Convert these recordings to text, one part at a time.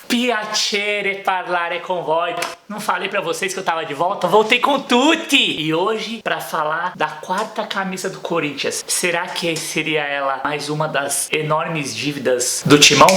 Piacere parlare con voi. Não falei pra vocês que eu tava de volta? Voltei com tutti! E hoje pra falar da quarta camisa do Corinthians. Será que seria ela mais uma das enormes dívidas do Timão?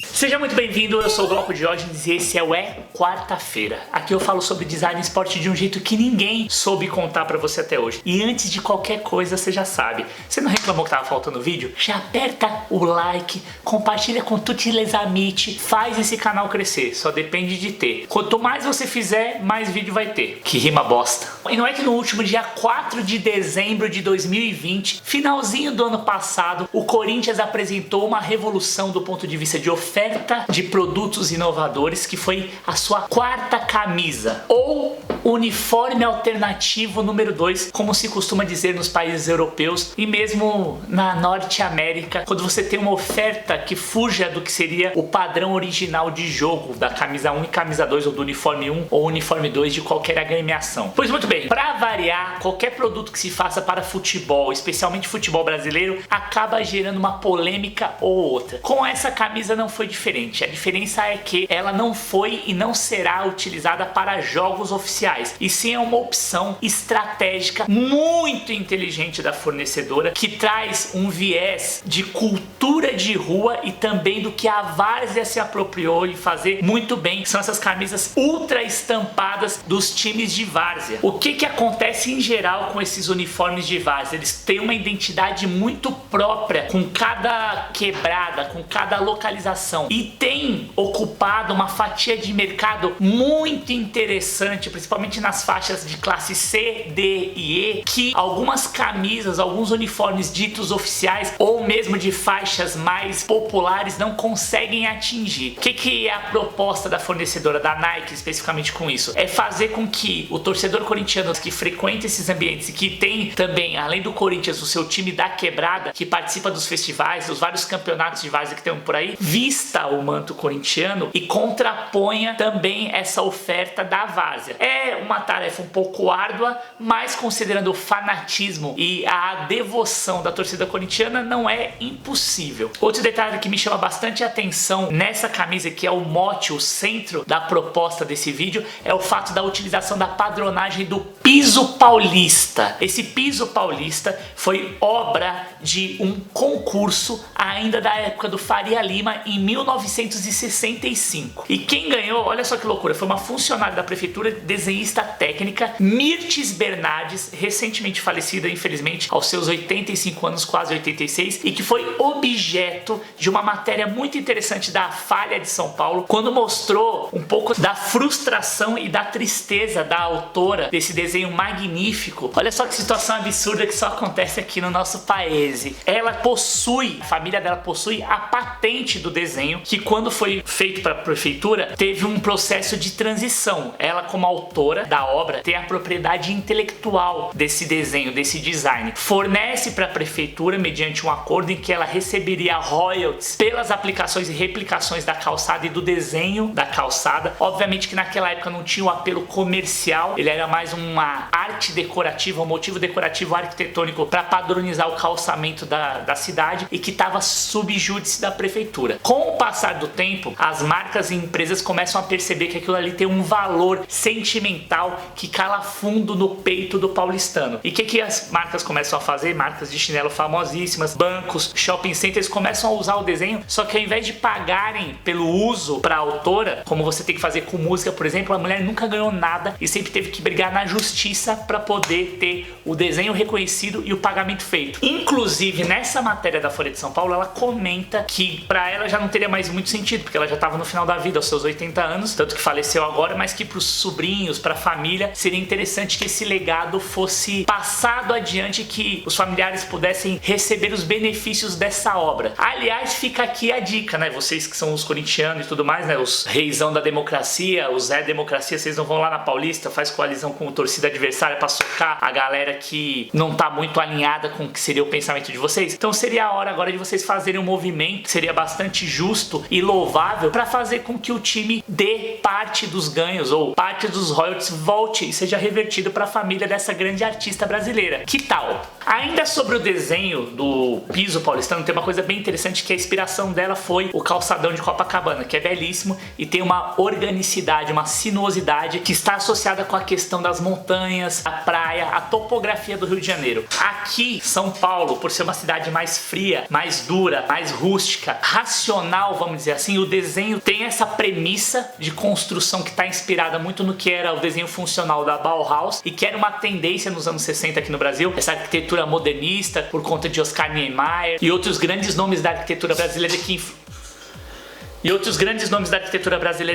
Seja muito bem-vindo, eu sou o Glauco Diógenes e esse é o Quarta-feira. Aqui eu falo sobre design e esporte de um jeito que ninguém soube contar pra você até hoje. E antes de qualquer coisa, você já sabe. Você não reclamou que tava faltando vídeo? Já aperta o like, compartilha com tutti les amici, faz esse canal crescer. Só depende de ter. Quanto mais você fizer, mais vídeo vai ter. Que rima bosta. E não é que no último dia 4 de dezembro de 2020, finalzinho do ano passado, o Corinthians apresentou uma revolução do ponto de vista de oferta de produtos inovadores, que foi a sua quarta camisa, ou uniforme alternativo número 2, como se costuma dizer nos países europeus e mesmo na Norte América, quando você tem uma oferta que fuja do que seria o padrão original de jogo da camisa 1 e camisa 2, ou do uniforme 1 ou uniforme 2 de qualquer agremiação. Pois muito bem, para variar, qualquer produto que se faça para futebol, especialmente futebol brasileiro, acaba gerando uma polêmica ou outra. Com essa camisa não foi diferente. A diferença é que ela não foi e não será utilizada para jogos oficiais, e sim é uma opção estratégica muito inteligente da fornecedora, que traz um viés de cultura de rua e também do que a várzea se apropriou em fazer muito bem. São essas camisas ultra estampadas dos times de várzea. O que acontece em geral com esses uniformes de várzea? Eles têm uma identidade muito própria com cada quebrada, com cada localização, e tem ocupado uma fatia de mercado muito interessante, principalmente nas faixas de classe C, D e E, que algumas camisas, alguns uniformes ditos oficiais ou mesmo de faixas mais populares não conseguem atingir. O que é a proposta da fornecedora, da Nike especificamente com isso? É fazer com que o torcedor corintiano que frequenta esses ambientes e que tem também, além do Corinthians, o seu time da quebrada, que participa dos festivais, dos vários campeonatos de várzea que tem por aí, vista o manto corintiano e contraponha também essa oferta da várzea. É uma tarefa um pouco árdua, mas considerando o fanatismo e a devoção da torcida corintiana, não é impossível. Outro detalhe que me chama bastante atenção nessa camisa, que é o mote, o centro da proposta desse vídeo, é o fato da utilização da padronagem do piso paulista. Esse piso paulista foi obra de um concurso ainda da época do Faria Lima, em 1965. E quem ganhou, olha só que loucura, foi uma funcionária da prefeitura, desenhista técnica, Mirtes Bernardes, recentemente falecida, infelizmente, aos seus 85 anos, quase 86, e que foi objeto de uma matéria muito interessante da Folha de São Paulo, quando mostrou um pouco da frustração e da tristeza da autora desse desenho magnífico. Olha só que situação absurda que só acontece aqui no nosso país. Ela possui, a família dela possui a patente do desenho, que quando foi feito para a prefeitura, teve um processo de transição. Ela, como autora da obra, tem a propriedade intelectual desse desenho, desse design. Fornece para a prefeitura, mediante um acordo em que ela receberia royalties pelas aplicações e replicações da calçada e do desenho da calçada. Obviamente que naquela época não tinha o apelo comercial, ele era mais uma arte decorativa, um motivo decorativo arquitetônico para padronizar o calçamento da cidade, e que estava sob júdice da prefeitura. Com o passar do tempo, as marcas e empresas começam a perceber que aquilo ali tem um valor sentimental que cala fundo no peito do paulistano. E o que as marcas começam a fazer? Marcas de chinelo famosíssimas, bancos, shopping centers começam a usar o desenho, só que ao invés de pagarem pelo uso para a autora, como você tem que fazer com música, por exemplo, a mulher nunca ganhou nada e sempre teve que brigar na justiça para poder ter o desenho reconhecido e o pagamento feito. Inclusive, nessa matéria da Folha de São Paulo, ela comenta que para ela já não teria mais muito sentido, porque ela já estava no final da vida, aos seus 80 anos, tanto que faleceu agora, mas que para os sobrinhos, para a família, seria interessante que esse legado fosse passado adiante, que os familiares pudessem receber os benefícios dessa obra. Aliás, fica aqui a dica, né? Vocês que são os corintianos e tudo mais, né? Os reizão da democracia, os Zé Democracia, vocês não vão lá na Paulista, faz coalizão com torcida adversária para socar a galera que não tá muito alinhada com o que seria o pensamento pensamento de vocês? Então seria a hora agora de vocês fazerem um movimento que seria bastante justo e louvável para fazer com que o time dê parte dos ganhos ou parte dos royalties volte e seja revertido para a família dessa grande artista brasileira. Que tal? Ainda sobre o desenho do piso paulistano, tem uma coisa bem interessante, que a inspiração dela foi o calçadão de Copacabana, que é belíssimo e tem uma organicidade, uma sinuosidade que está associada com a questão das montanhas, a praia, a topografia do Rio de Janeiro. Aqui, São Paulo, por ser uma cidade mais fria, mais dura, mais rústica, racional, vamos dizer assim, o desenho tem essa premissa de construção que está inspirada muito no que era o desenho funcional da Bauhaus e que era uma tendência nos anos 60 aqui no Brasil, essa arquitetura modernista por conta de Oscar Niemeyer e outros grandes nomes da arquitetura brasileira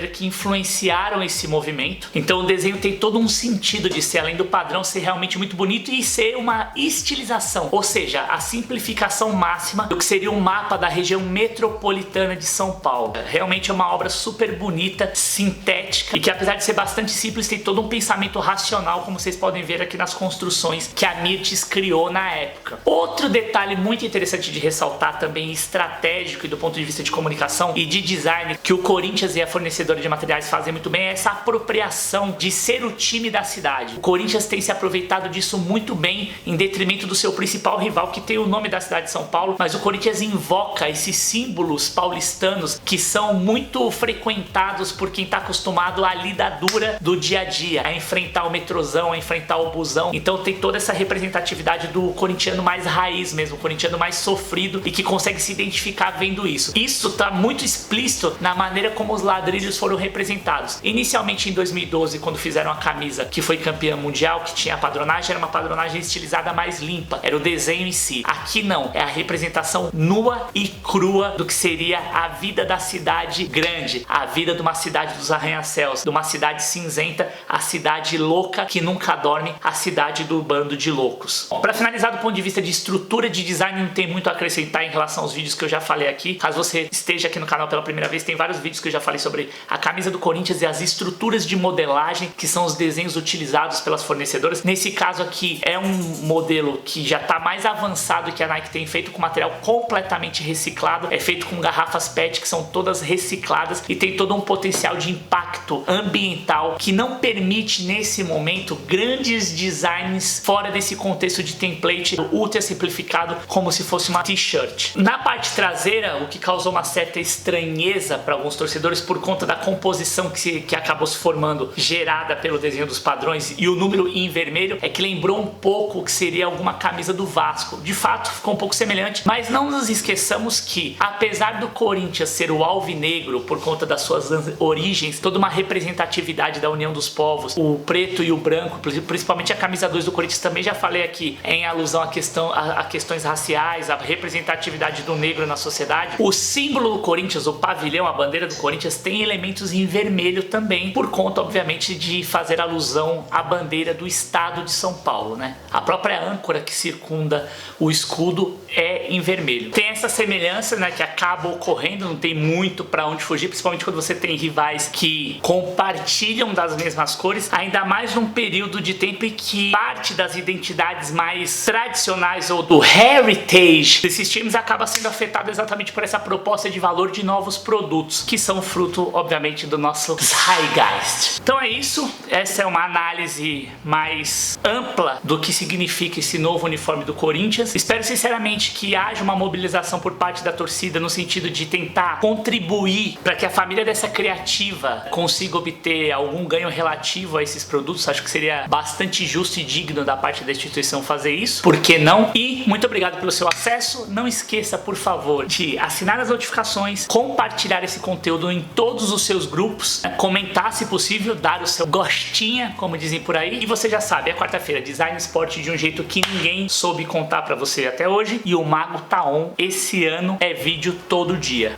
que influenciaram esse movimento. Então o desenho tem todo um sentido de ser, além do padrão, ser realmente muito bonito e ser uma estilização, ou seja, a simplificação máxima do que seria um mapa da região metropolitana de São Paulo. Realmente é uma obra super bonita, sintética e que, apesar de ser bastante simples, tem todo um pensamento racional, como vocês podem ver aqui nas construções que a Mirtes criou na época. Outro detalhe muito interessante de ressaltar, também estratégico e do ponto de vista de comunicação e de design, que o Corinthians e a fornecedora de materiais fazem muito bem, é essa apropriação de ser o time da cidade. O Corinthians tem se aproveitado disso muito bem em detrimento do seu principal rival, que tem o nome da cidade de São Paulo, mas o Corinthians invoca esses símbolos paulistanos que são muito frequentados por quem está acostumado à lida dura do dia a dia, a enfrentar o metrozão, a enfrentar o busão. Então tem toda essa representatividade do corintiano mais raiz mesmo, o corintiano mais sofrido e que consegue se identificar vendo isso. Isso está muito explícito na maneira como os ladrilhos foram representados. Inicialmente em 2012, quando fizeram a camisa que foi campeã mundial, que tinha a padronagem, era uma padronagem estilizada mais limpa, era o desenho em si. Aqui não, é a representação nua e crua do que seria a vida da cidade grande, a vida de uma cidade dos arranha-céus, de uma cidade cinzenta, a cidade louca que nunca dorme, a cidade do bando de loucos. Para finalizar, do ponto de vista de estrutura de design, não tem muito a acrescentar em relação aos vídeos que eu já falei aqui. Caso você esteja aqui no canal pela primeira vez, tem vários vídeos que eu já falei sobre a camisa do Corinthians e as estruturas de modelagem, que são os desenhos utilizados pelas fornecedoras. Nesse caso aqui é um modelo que já está mais avançado que a Nike tem feito, com material completamente reciclado, é feito com garrafas PET que são todas recicladas e tem todo um potencial de impacto ambiental que não permite nesse momento grandes designs fora desse contexto de template ultra simplificado, como se fosse uma t-shirt. Na parte traseira, o que causou uma certa estranheza para alguns torcedores por conta da composição que acabou se formando, gerada pelo desenho dos padrões, e o número em vermelho é que lembrou um pouco o que seria alguma camisa do Vasco. De fato ficou um pouco semelhante, mas não nos esqueçamos que, apesar do Corinthians ser o alvinegro por conta das suas origens, toda uma representatividade da união dos povos, o preto e o branco, principalmente a camisa 2 do Corinthians, também já falei aqui, em alusão a questões raciais, a representatividade do negro na sociedade. O símbolo do Corinthians, o pavilhão, a bandeira do Corinthians, tem elementos em vermelho também, por conta, obviamente, de fazer alusão à bandeira do estado de São Paulo, né? A própria âncora que circunda o escudo é em vermelho. Tem essa semelhança, né, que acaba ocorrendo, não tem muito para onde fugir, principalmente quando você tem rivais que compartilham das mesmas cores, ainda mais num período de tempo em que parte das identidades mais tradicionais ou do heritage desses times acaba sendo afetada exatamente por essa proposta de valor de novos produtos, que são fruto, obviamente, do nosso Zeitgeist. Então é isso, essa é uma análise mais ampla do que significa esse novo uniforme do Corinthians. Espero sinceramente que haja uma mobilização por parte da torcida no sentido de tentar contribuir para que a família dessa criativa consiga obter algum ganho relativo a esses produtos. Acho que seria bastante justo e digno da parte da instituição fazer isso, por que não? E muito obrigado pelo seu acesso. Não esqueça, por favor, de assinar as notificações, compartilhar esse conteúdo em todos os seus grupos, comentar se possível, dar o seu gostinha, como dizem por aí. E você já sabe, é quarta-feira, Design Sport de um jeito que ninguém soube contar pra você até hoje. E o Mago tá on. Esse ano é vídeo todo dia.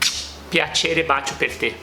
Piacere, bacio per te.